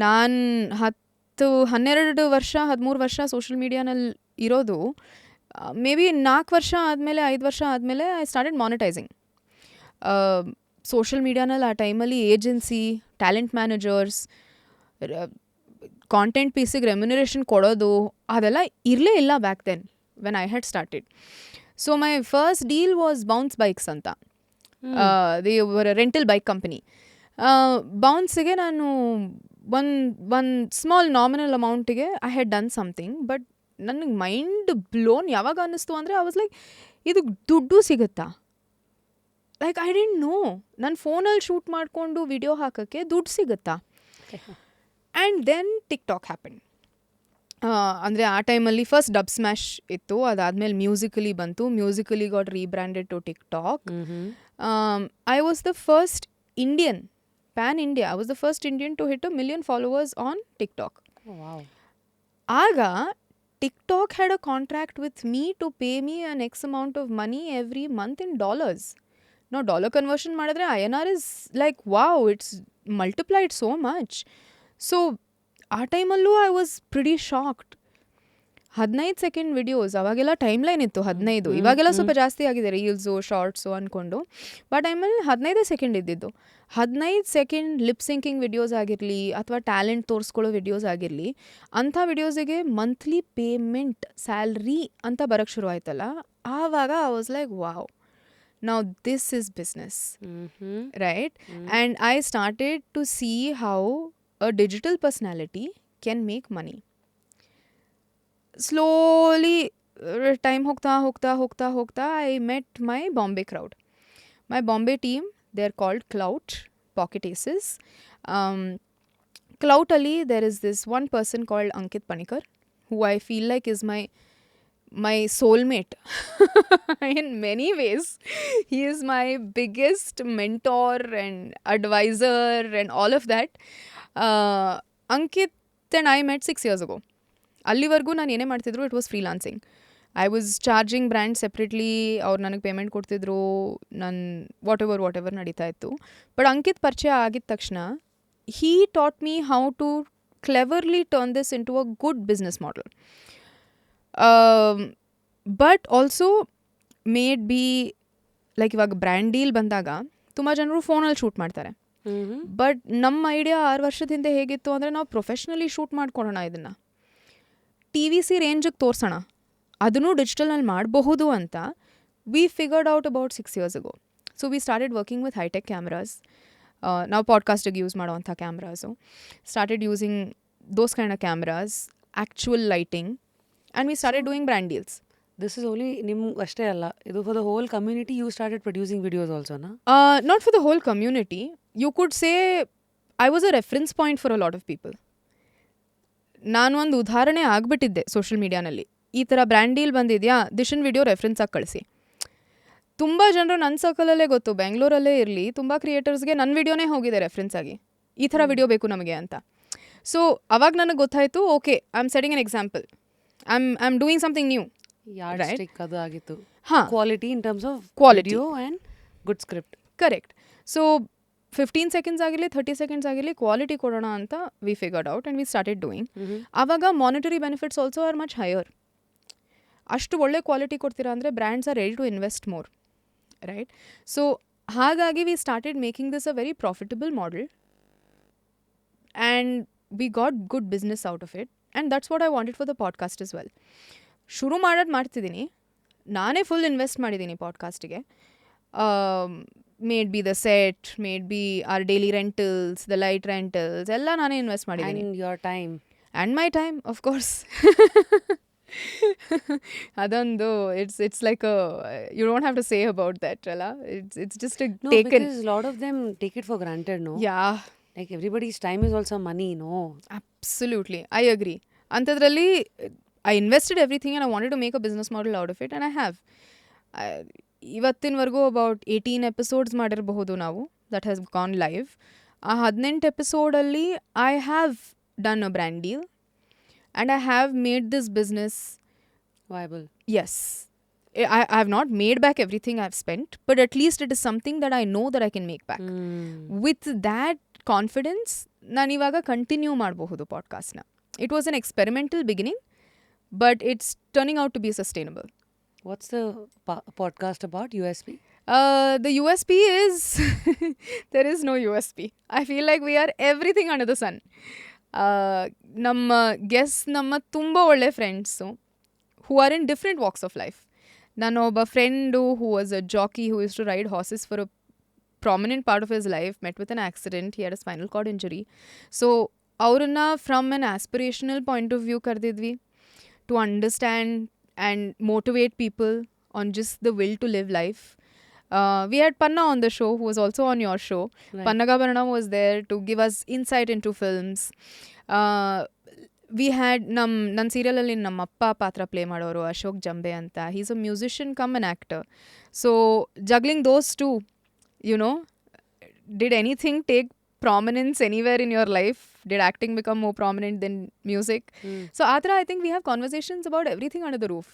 ನಾನು 12 ವರ್ಷ 13 ವರ್ಷ ಸೋಷಿಯಲ್ ಮೀಡಿಯಾನಲ್ಲಿ ಇರೋದು. ಮೇ ಬಿ 4 ವರ್ಷ ಆದಮೇಲೆ 5 ವರ್ಷ ಆದಮೇಲೆ ಐ ಸ್ಟಾರ್ಟೆಡ್ ಮಾನಿಟೈಸಿಂಗ್. ಸೋಷಿಯಲ್ ಮೀಡಿಯಾನಲ್ಲಿ ಆ ಟೈಮಲ್ಲಿ ಏಜೆನ್ಸಿ, ಟ್ಯಾಲೆಂಟ್ ಮ್ಯಾನೇಜರ್ಸ್, ಕಾಂಟೆಂಟ್ ಪೀಸಿಗೆ ರೆಮ್ಯುನರೇಷನ್ ಕೊಡೋದು ಅದೆಲ್ಲ ಇರಲೇ ಇಲ್ಲ back then when I had started. So my first deal was bounce bikes ಅಂತ. The rental bike company. ಬೌನ್ಸಿಗೆ ನಾನು ಒಂದು ಸ್ಮಾಲ್ ನಾಮಿನಲ್ ಅಮೌಂಟಿಗೆ I had done something. But ನನಗೆ ಮೈಂಡ್ ಬ್ಲೋನ್ ಯಾವಾಗ ಅನ್ನಿಸ್ತು ಅಂದರೆ ಐ ವಾಸ್ ಲೈಕ್, ಇದು ದುಡ್ಡು ಸಿಗುತ್ತಾ? Like I didn't know. ನನ್ನ ಫೋನಲ್ಲಿ ಶೂಟ್ ಮಾಡಿಕೊಂಡು ವಿಡಿಯೋ ಹಾಕೋಕ್ಕೆ ದುಡ್ಡು ಸಿಗುತ್ತಾ? And then TikTok happen. ಅಂದರೆ ಆ ಟೈಮಲ್ಲಿ ಫಸ್ಟ್ ಡಬ್ ಸ್ಮ್ಯಾಶ್ ಇತ್ತು, ಅದಾದಮೇಲೆ ಮ್ಯೂಸಿಕಲಿ ಬಂತು. Musically got rebranded to TikTok. I was the first Indian, pan India, I was the first Indian to hit 1 million followers on TikTok. ಆಗ TikTok had a contract with me to pay me an X amount of money every month in dollars. ನಾವು dollar conversion ಮಾಡಿದ್ರೆ INR is like wow, it's multiplied so much. So ಆ ಟೈಮಲ್ಲೂ I was pretty shocked. 15 second videos, ಅವಾಗೆಲ್ಲ time line ಇತ್ತು 15. ಇವಾಗೆಲ್ಲ ಸ್ವಲ್ಪ ಜಾಸ್ತಿ ಆಗಿದೆ ರೀಲ್ಸು ಶಾರ್ಟ್ಸು ಅಂದ್ಕೊಂಡು. ಬಟ್ ಟೈಮಲ್ಲಿ 15 ಸೆಕೆಂಡ್ ಇದ್ದಿದ್ದು. 15 ಸೆಕೆಂಡ್ ಲಿಪ್ ಸಿಂಕಿಂಗ್ ವಿಡಿಯೋಸ್ ಆಗಿರಲಿ ಅಥವಾ ಟ್ಯಾಲೆಂಟ್ ತೋರಿಸ್ಕೊಳ್ಳೋ ವಿಡಿಯೋಸ್ ಆಗಿರಲಿ, ಅಂಥ ವಿಡಿಯೋಸಿಗೆ ಮಂತ್ಲಿ ಪೇಮೆಂಟ್, ಸ್ಯಾಲ್ರಿ ಅಂತ ಬರೋಕ್ಕೆ ಶುರು ಆಯ್ತಲ್ಲ, ಆವಾಗ I was like wow, now this is business. Right? And I started to see how a digital personality can make money. Slowly, time hokta, I met my Bombay crowd. My Bombay team, they're called Clout, Pocket Aces. Clout Ali, there is this one person called Ankit Panikar, who I feel like is my soulmate in many ways. He is my biggest mentor and advisor and all of that. Ankit and I met 6 years ago. ಅಲ್ಲಿವರೆಗೂ ನಾನು ಏನೇ ಮಾಡ್ತಿದ್ರು, it was freelancing. I was charging brand separately, ಅವ್ರು ನನಗೆ payment ಕೊಡ್ತಿದ್ರು, ನನ್ನ what ever ನಡೀತಾ ಇತ್ತು. ಬಟ್ ಅಂಕಿತ್ ಪರಿಚಯ ಆಗಿದ ತಕ್ಷಣ he taught me how to cleverly turn this into a good business model. But also made be like ಇವಾಗ ಬ್ರ್ಯಾಂಡ್ ಡೀಲ್ ಬಂದಾಗ ತುಂಬ ಜನರು ಫೋನಲ್ಲಿ ಶೂಟ್ ಮಾಡ್ತಾರೆ. ಬಟ್ ನಮ್ಮ ಐಡಿಯಾ 6 ವರ್ಷದ ಹಿಂದೆ ಹೇಗಿತ್ತು ಅಂದರೆ, ನಾವು ಪ್ರೊಫೆಷ್ನಲಿ ಶೂಟ್ ಮಾಡ್ಕೊಳೋಣ, ಇದನ್ನು TVC ರೇಂಜಿಗೆ ತೋರಿಸೋಣ, ಅದನ್ನು ಡಿಜಿಟಲ್ನಲ್ಲಿ ಮಾಡಬಹುದು ಅಂತ we figured out about 6 years ago. So we started working with high tech cameras. ನಾವು ಪಾಡ್ಕಾಸ್ಟಿಗೆ ಯೂಸ್ ಮಾಡೋವಂಥ cameras, started using those kind of cameras, actual lighting, and we started doing brand deals. This is only ನಿಮ್ಗೆ ಅಷ್ಟೇ ಅಲ್ಲ, ಇದು for the whole community you started producing videos also, na? Not for the whole community. You could say I was a reference point for a lot of people. ನಾನು ಒಂದು ಉದಾಹರಣೆ ಆಗಿಬಿಟ್ಟಿದ್ದೆ social ಮೀಡಿಯಾನಲ್ಲಿ. ಈ ಥರ brand deal ಬಂದಿದೆಯಾ, ದಿಶನ್ video reference ಆಗಿ ಕಳಿಸಿ. ತುಂಬ ಜನರು ನನ್ನ ಸರ್ಕಲಲ್ಲೇ ಗೊತ್ತು, ಬೆಂಗಳೂರಲ್ಲೇ ಇರಲಿ, ತುಂಬ ಕ್ರಿಯೇಟರ್ಸ್ಗೆ ನನ್ನ ವಿಡಿಯೋನೇ ಹೋಗಿದೆ ರೆಫರೆನ್ಸ್ ಆಗಿ, ಈ ಥರ ವಿಡಿಯೋ ಬೇಕು ನಮಗೆ ಅಂತ. ಸೊ ಅವಾಗ ನನಗೆ ಗೊತ್ತಾಯಿತು, okay, I am setting an example, I am doing something new. ಅದು ಆಗಿತ್ತು. ಹಾಂ, quality in terms of quality and good script. Correct. So 15 seconds ಆಗಿರಲಿ 30 seconds ಆಗಿರಲಿ ಕ್ವಾಲಿಟಿ ಕೊಡೋಣ ಅಂತ we figured out and we started doing. ಆವಾಗ monetary benefits also are much higher. ಅಷ್ಟು ಒಳ್ಳೆ ಕ್ವಾಲಿಟಿ ಕೊಡ್ತೀರಾ ಅಂದರೆ brands are ready to invest more, right? So ಹಾಗಾಗಿ we started making this a very profitable model and we got good business out of it. And that's what I wanted for the podcast as well. ಶುರು ಮಾಡ್ತಿದ್ದೀನಿ, ನಾನೇ full invest ಮಾಡಿದ್ದೀನಿ ಪಾಡ್ಕಾಸ್ಟಿಗೆ. Maybe the set, maybe our daily rentals, the light rentals, ಎಲ್ಲ ನಾನೇ invest ಮಾಡಿದ್ದೀನಿ. And your time and my time, of course. ಅದೊಂದು it's like you don't have to say about that ಅಲ್ಲ. It's just taken. Lot of them take it for granted, no? Yeah, like everybody's time is also money, no? Absolutely, I agree. ಅಂಥದ್ರಲ್ಲಿ I invested everything and I wanted to make a business model out of it, and I have. ಇವತ್ತಿನವರೆಗೂ about 18 episodes ಮಾಡಿರಬಹುದು ನಾವು, that has gone live. ಆ 18 ಎಪಿಸೋಡಲ್ಲಿ I have done a brand deal and I have made this business viable. Yes. I have not made back everything I've spent, but at least it is something that I know that I can make back. With that confidence, ನಾನಿವಾಗ continue ಮಾಡಬಹುದು ಪಾಡ್ಕಾಸ್ಟ್ನ. It was an experimental beginning, but it's turning out to be sustainable. What's the podcast about? USP? The USP is there is no USP. I feel like we are everything under the sun. ನಮ್ಮ guess ನಮ್ಮ ತುಂಬ ಒಳ್ಳೆ friends who are in different walks of life. ನಾನು ಒಬ್ಬ friend who was a jockey who used to ride horses for a prominent part of his life, met with an accident, he had a spinal cord injury. So ಅವ್ರನ್ನ from an aspirational point of view ಕರೆದಿದ್ವಿ to understand and motivate people on just the will to live life. We had Panna on the show, who was also on your show. Right. Pannagabarana was there to give us insight into films. We had ನನ್ನ ಸೀರಿಯಲಲ್ಲಿ ನಮ್ಮ ಅಪ್ಪ ಪಾತ್ರ play ಮಾಡೋರು ಅಶೋಕ್ ಜಂಬೆ ಅಂತ. He's a musician cum an actor. So juggling those two, you know, did anything take prominence anywhere in your life? Did acting become more prominent than music? So Atra, I think we have conversations about everything under the roof.